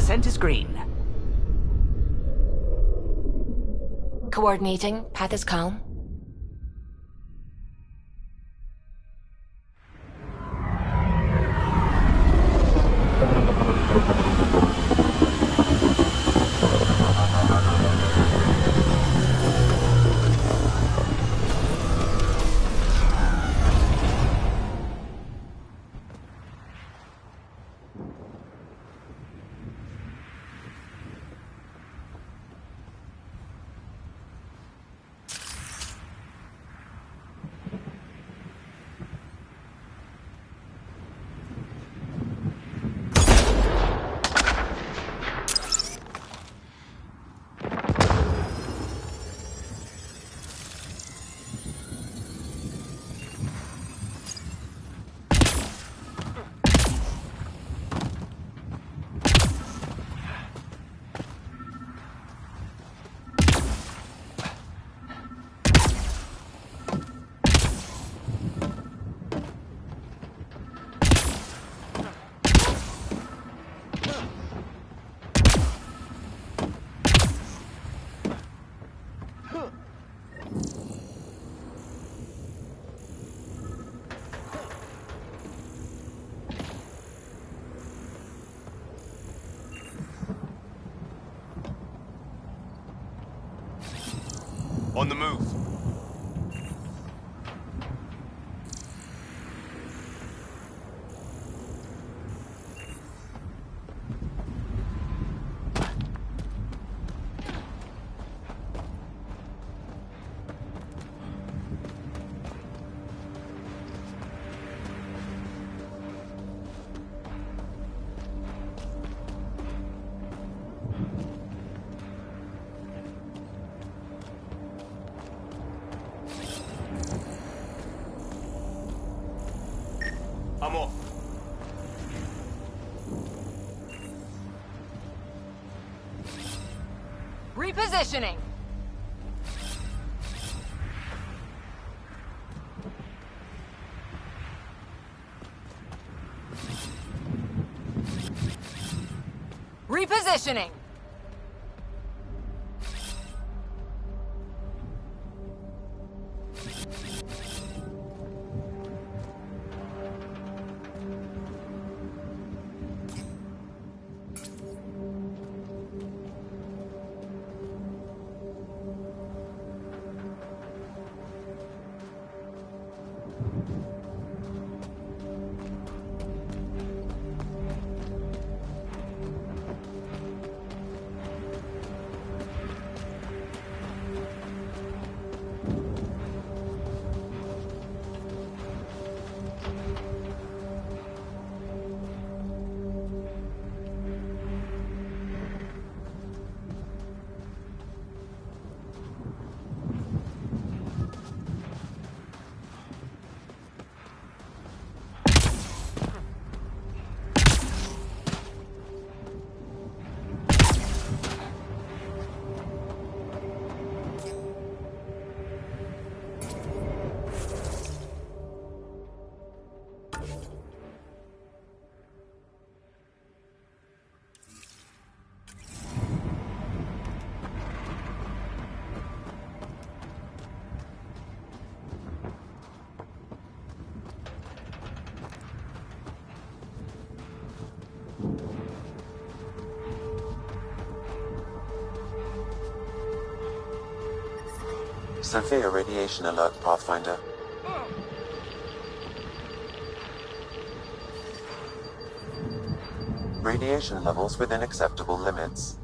Descent is green. Coordinating. Path is calm. On the move. Repositioning. Repositioning. Severe radiation alert, Pathfinder. Radiation levels within acceptable limits.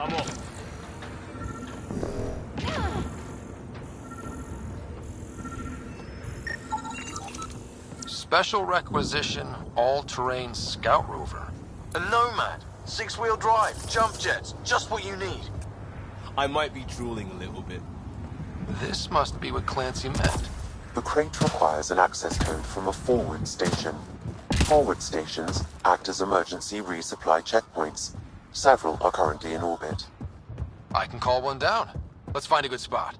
I'm off. Special requisition, all-terrain scout rover. A Nomad. 6-wheel drive, jump jets, just what you need. I might be drooling a little bit. This must be what Clancy meant. The crate requires an access code from a forward station. Forward stations act as emergency resupply checkpoints. Several are currently in orbit. I can call one down. Let's find a good spot.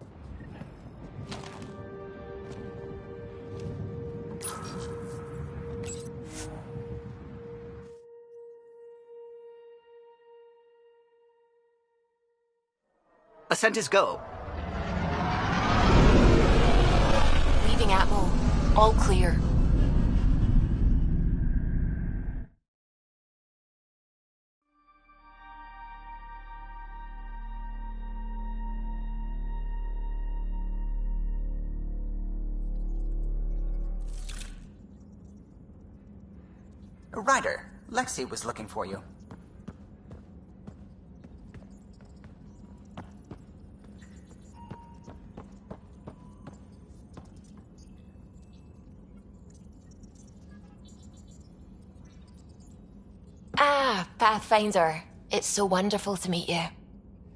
Ascent is go. Leaving Atmo. All clear. Ryder, Lexi was looking for you. Ah, Pathfinder. It's so wonderful to meet you.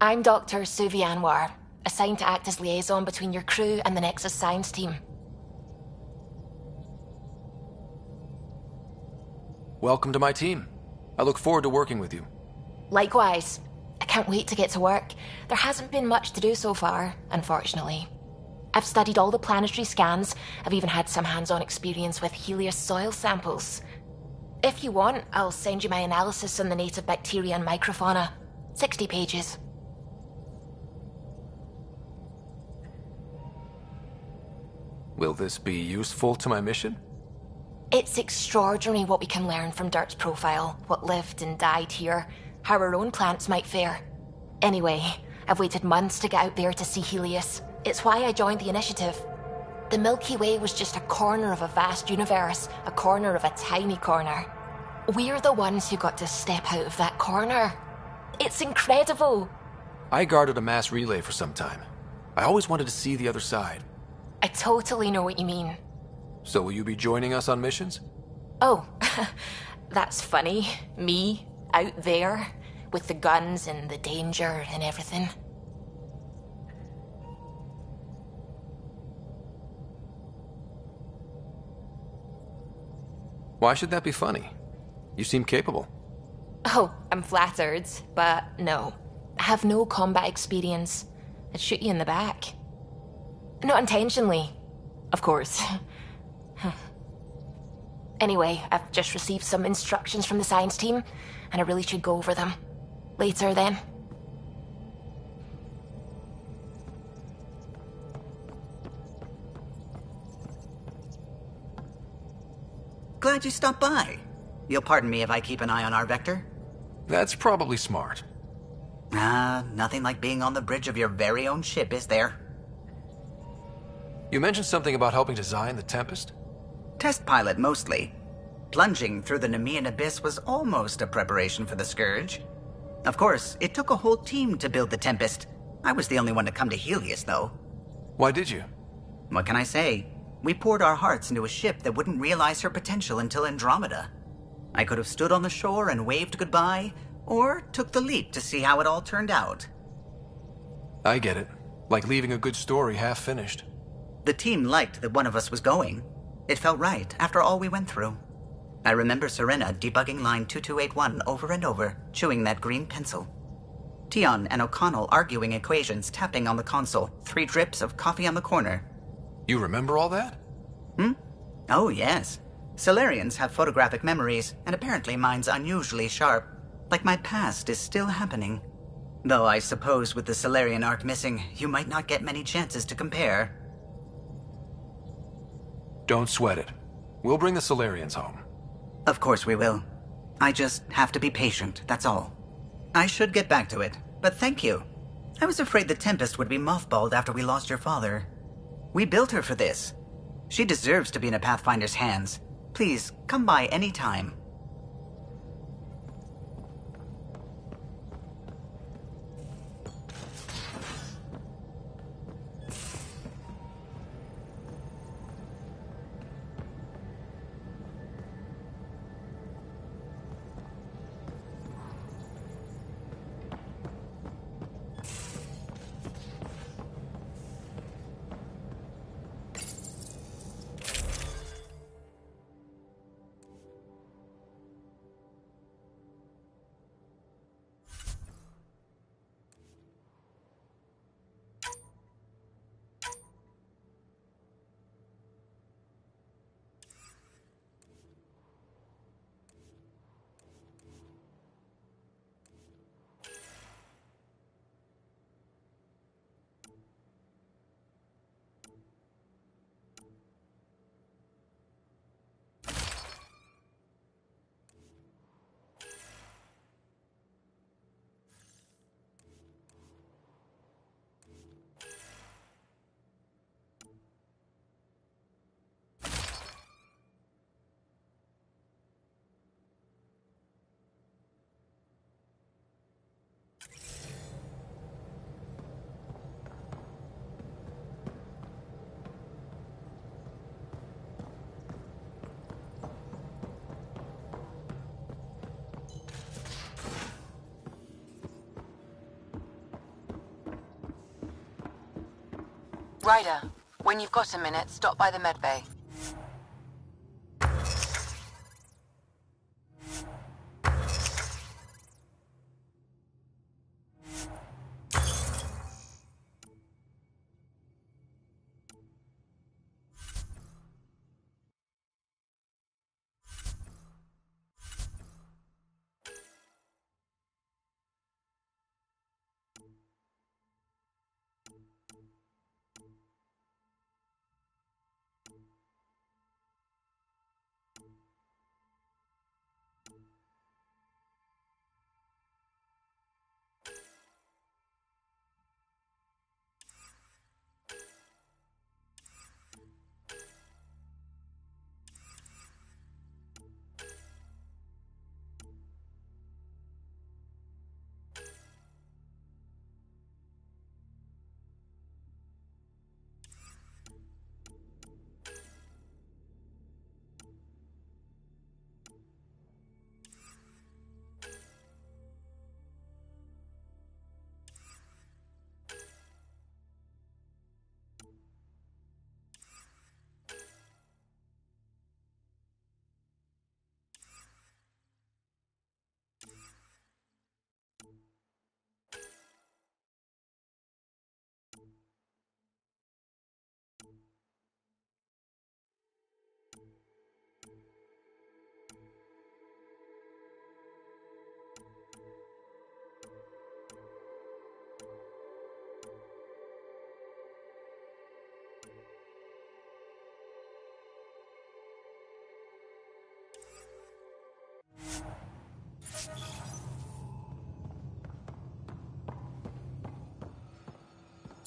I'm Dr. Suvi Anwar, assigned to act as liaison between your crew and the Nexus science team. Welcome to my team. I look forward to working with you. Likewise. I can't wait to get to work. There hasn't been much to do so far, unfortunately. I've studied all the planetary scans. I've even had some hands-on experience with Helios soil samples. If you want, I'll send you my analysis on the native bacteria and microfauna. 60 pages. Will this be useful to my mission? It's extraordinary what we can learn from Dirt's profile, what lived and died here, how our own plants might fare. Anyway, I've waited months to get out there to see Helios. It's why I joined the initiative. The Milky Way was just a corner of a vast universe, a corner of a tiny corner. We're the ones who got to step out of that corner. It's incredible. I guarded a mass relay for some time. I always wanted to see the other side. I totally know what you mean. So will you be joining us on missions? Oh, that's funny. Me, out there, with the guns and the danger and everything. Why should that be funny? You seem capable. Oh, I'm flattered, but no. I have no combat experience. I'd shoot you in the back. Not intentionally, of course. Anyway, I've just received some instructions from the science team, and I really should go over them. Later, then. Glad you stopped by. You'll pardon me if I keep an eye on our vector? That's probably smart. Nothing like being on the bridge of your very own ship, is there? You mentioned something about helping design the Tempest? Test pilot, mostly. Plunging through the Nemean abyss was almost a preparation for the Scourge. Of course, it took a whole team to build the Tempest. I was the only one to come to Helios, though. Why did you? What can I say? We poured our hearts into a ship that wouldn't realize her potential until Andromeda. I could have stood on the shore and waved goodbye, or took the leap to see how it all turned out. I get it. Like leaving a good story half-finished. The team liked that one of us was going. It felt right after all we went through. I remember Serena debugging line 2281 over and over, chewing that green pencil. Tion and O'Connell arguing equations, tapping on the console, 3 drips of coffee on the corner. You remember all that? Oh, yes. Solarians have photographic memories, and apparently mine's unusually sharp. Like my past is still happening. Though I suppose with the Solarian arc missing, you might not get many chances to compare. Don't sweat it. We'll bring the Solarians home. Of course we will. I just have to be patient, that's all. I should get back to it, but thank you. I was afraid the Tempest would be mothballed after we lost your father. We built her for this. She deserves to be in a Pathfinder's hands. Please, come by any time. Ryder, when you've got a minute, stop by the medbay.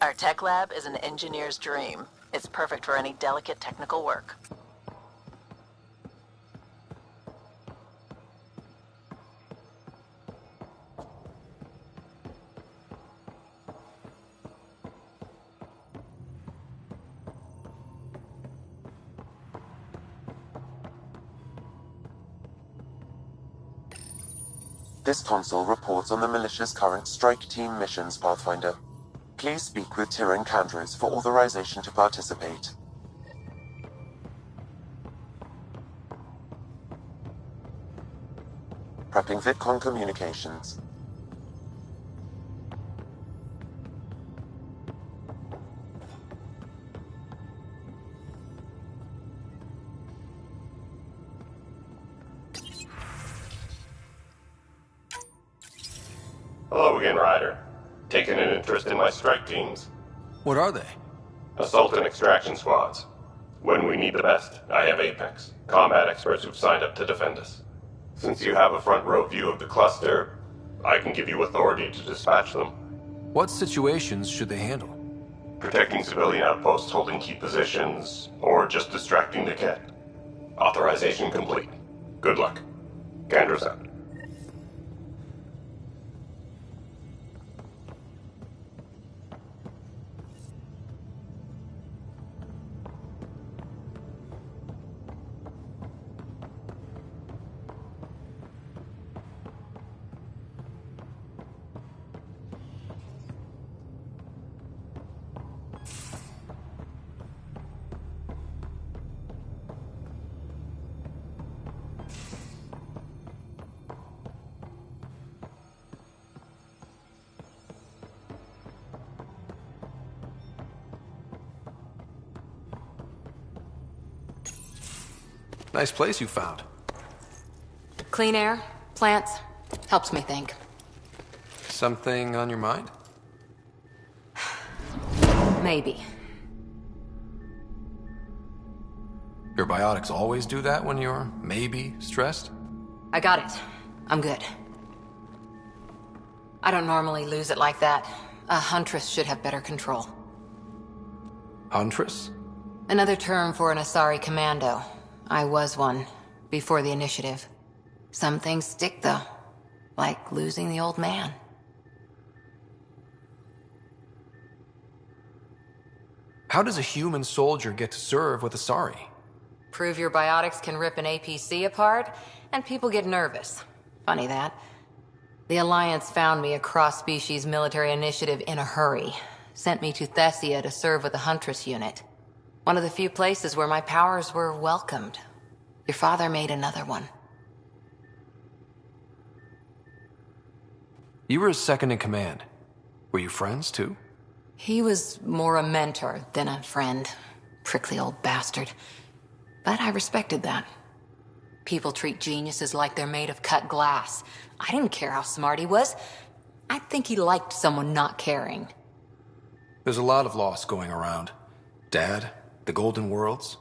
Our tech lab is an engineer's dream. It's perfect for any delicate technical work. This console reports on the militia's current strike team missions, Pathfinder. Please speak with Tyrion Candros for authorization to participate. Prepping VidCon communications. Hello again, Ryder. Taking an interest in my strike teams. What are they? Assault and extraction squads. When we need the best, I have Apex, combat experts who've signed up to defend us. Since you have a front row view of the cluster, I can give you authority to dispatch them. What situations should they handle? Protecting civilian outposts holding key positions, or just distracting the kit. Authorization complete. Good luck. Candros out. Nice place you found. Clean air, plants, helps me think. Something on your mind? Maybe. Your biotics always do that when you're maybe stressed? I got it. I'm good. I don't normally lose it like that. A huntress should have better control. Huntress? Another term for an Asari commando. I was one, before the initiative. Some things stick, though. Like losing the old man. How does a human soldier get to serve with Asari? Prove your biotics can rip an APC apart, and people get nervous. Funny that. The Alliance found me a cross-species military initiative in a hurry. sent me to Thessia to serve with the Huntress unit. One of the few places where my powers were welcomed. Your father made another one. You were his second in command. Were you friends, too? He was more a mentor than a friend. Prickly old bastard. But I respected that. People treat geniuses like they're made of cut glass. I didn't care how smart he was. I think he liked someone not caring. There's a lot of loss going around. Dad, the Golden Worlds.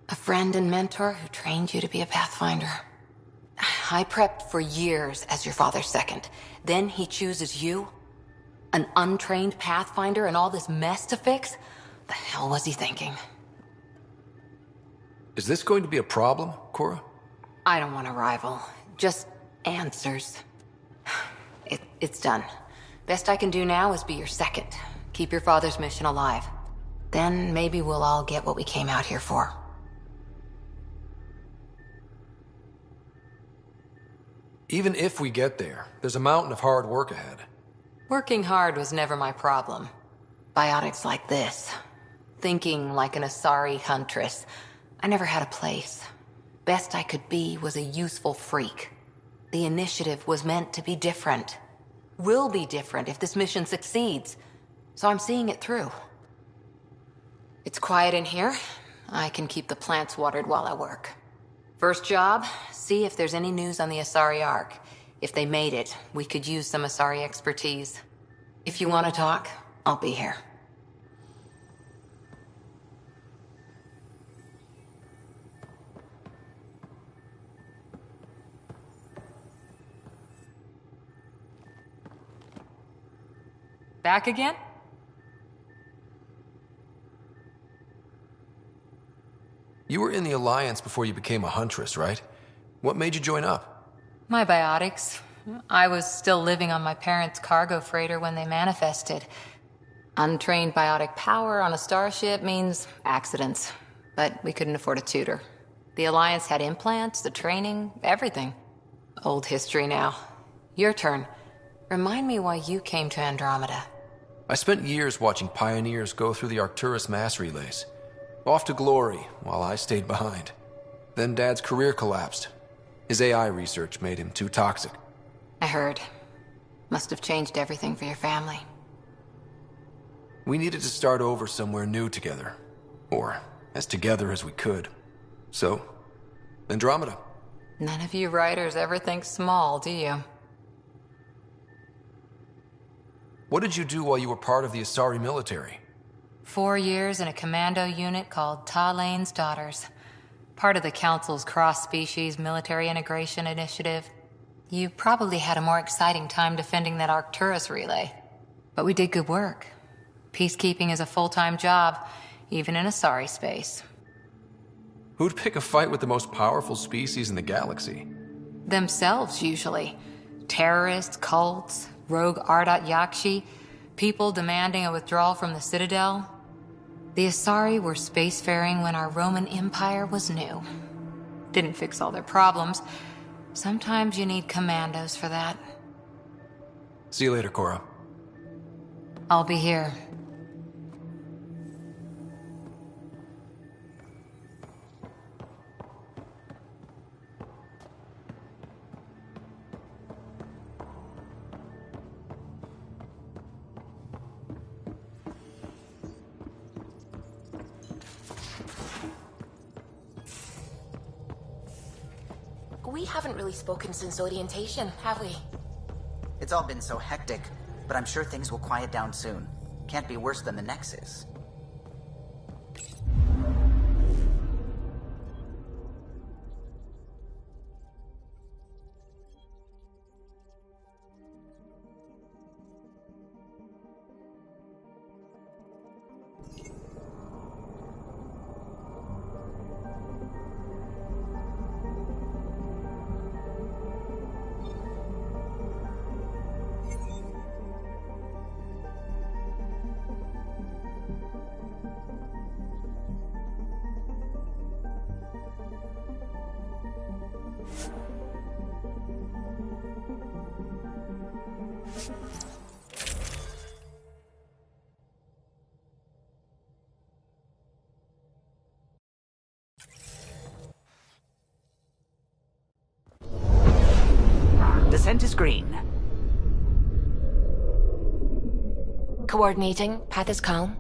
A friend and mentor who trained you to be a Pathfinder. I prepped for years as your father's second. Then he chooses you? An untrained Pathfinder and all this mess to fix? The hell was he thinking? Is this going to be a problem, Cora? I don't want a rival. Just answers. It's done. Best I can do now is be your second. Keep your father's mission alive. Then maybe we'll all get what we came out here for. Even if we get there, there's a mountain of hard work ahead. Working hard was never my problem. Biotics like this. Thinking like an Asari huntress. I never had a place. Best I could be was a useful freak. The initiative was meant to be different. Will be different if this mission succeeds. So I'm seeing it through. It's quiet in here. I can keep the plants watered while I work. First job, see if there's any news on the Asari Ark. If they made it, we could use some Asari expertise. If you want to talk, I'll be here. Back again? You were in the Alliance before you became a Huntress, right? What made you join up? My biotics. I was still living on my parents' cargo freighter when they manifested. Untrained biotic power on a starship means accidents. But we couldn't afford a tutor. The Alliance had implants, the training, everything. Old history now. Your turn. Remind me why you came to Andromeda. I spent years watching pioneers go through the Arcturus mass relays. Off to glory, while I stayed behind. Then Dad's career collapsed. His AI research made him too toxic. I heard. Must have changed everything for your family. We needed to start over somewhere new together. Or as together as we could. So, Andromeda. None of you writers ever think small, do you? What did you do while you were part of the Asari military? 4 years in a commando unit called Talane's Daughters. Part of the Council's cross-species military integration initiative. You probably had a more exciting time defending that Arcturus relay. But we did good work. Peacekeeping is a full-time job, even in Asari space. Who'd pick a fight with the most powerful species in the galaxy? Themselves, usually. Terrorists, cults, rogue Ardat Yakshi, people demanding a withdrawal from the Citadel. The Asari were spacefaring when our Roman Empire was new. Didn't fix all their problems. Sometimes you need commandos for that. See you later, Cora. I'll be here. We haven't really spoken since orientation, have we? It's all been so hectic, but I'm sure things will quiet down soon. Can't be worse than the Nexus. Scent is green. Coordinating. Path is calm.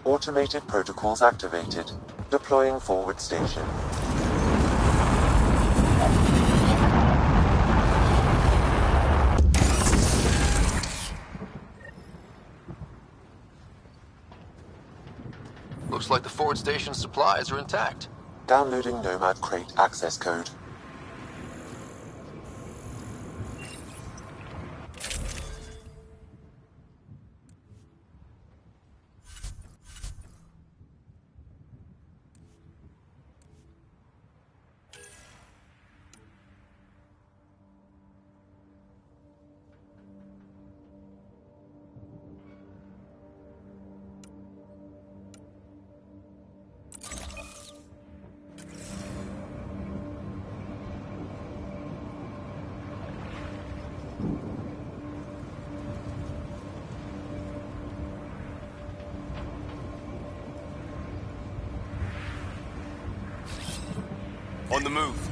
Automated protocols activated. Deploying forward station. Looks like the forward station supplies are intact. Downloading Nomad Crate access code. On the move.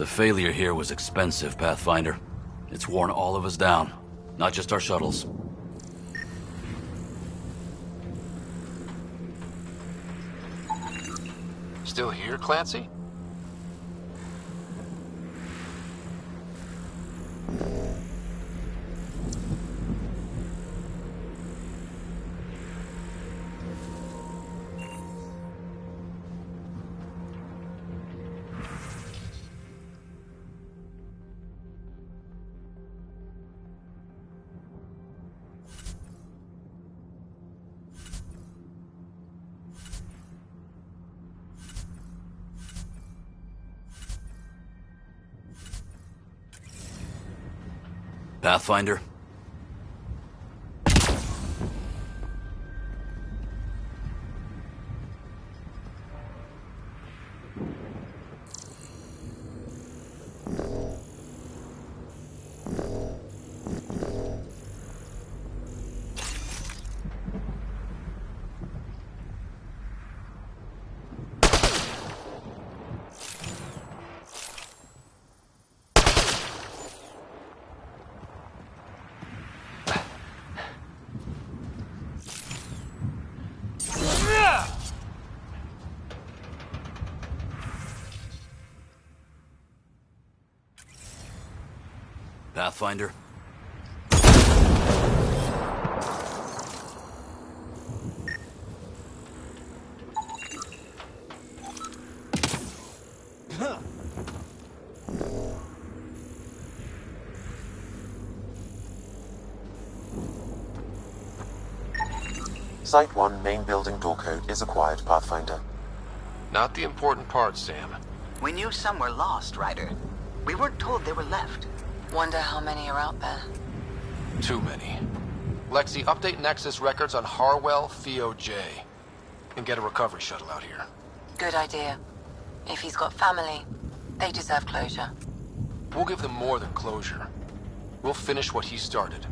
The failure here was expensive, Pathfinder. It's worn all of us down, not just our shuttles. Still here, Clancy? Pathfinder? Pathfinder? Site 1 main building door code is acquired, Pathfinder. Not the important part, Sam. We knew some were lost, Ryder. We weren't told they were left. Wonder how many are out there. Too many. Lexi, update Nexus records on Harwell, Theo J. And get a recovery shuttle out here. Good idea. If he's got family, they deserve closure. We'll give them more than closure. We'll finish what he started.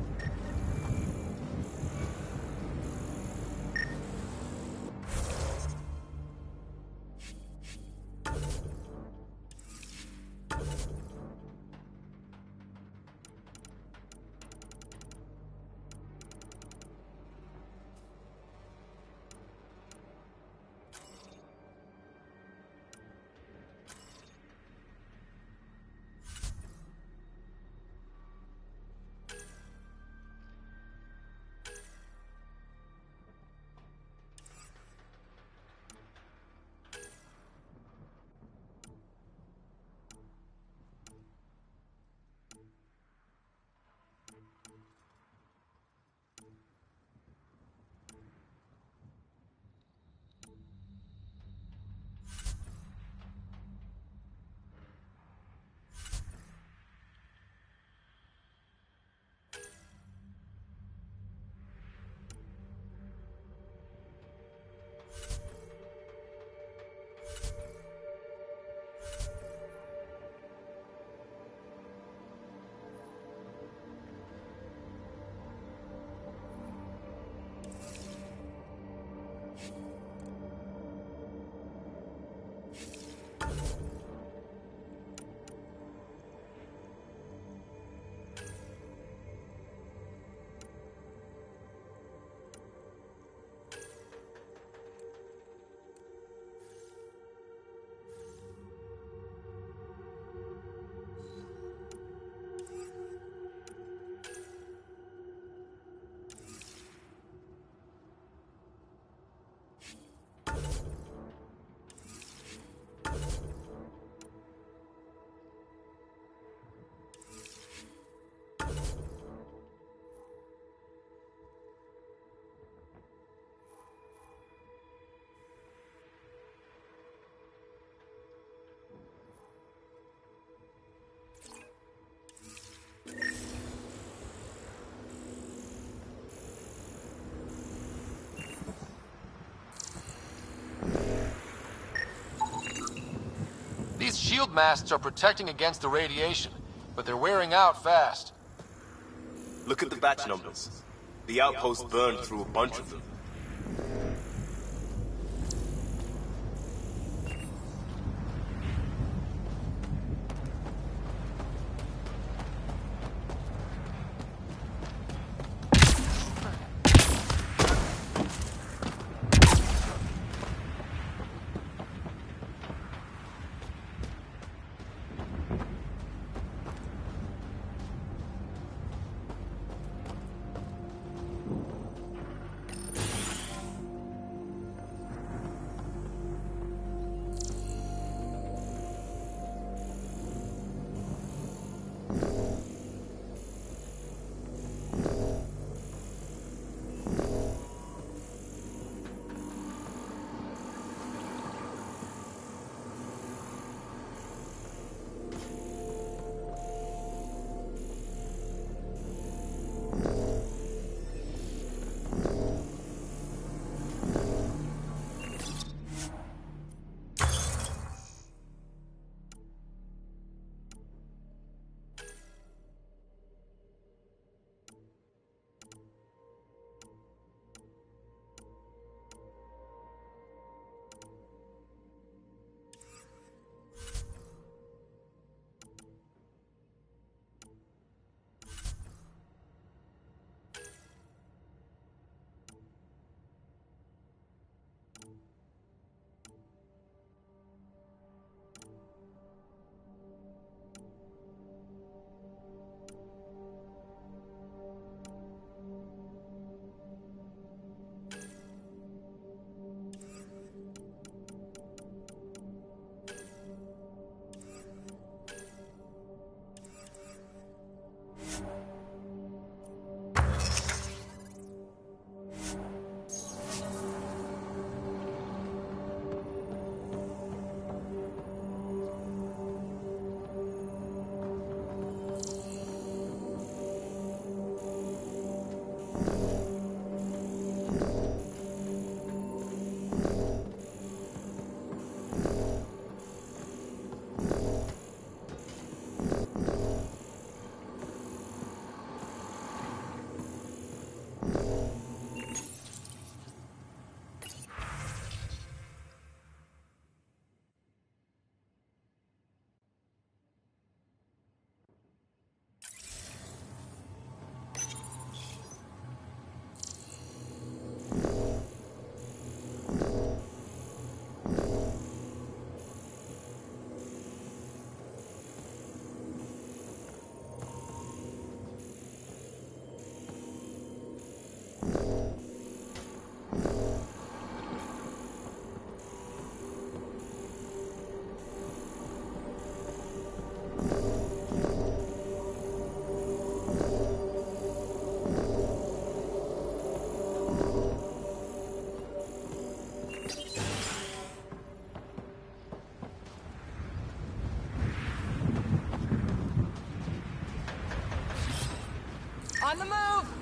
These shield masts are protecting against the radiation, but they're wearing out fast. Look at the batch numbers. The outpost burned through a bunch of them. On the move!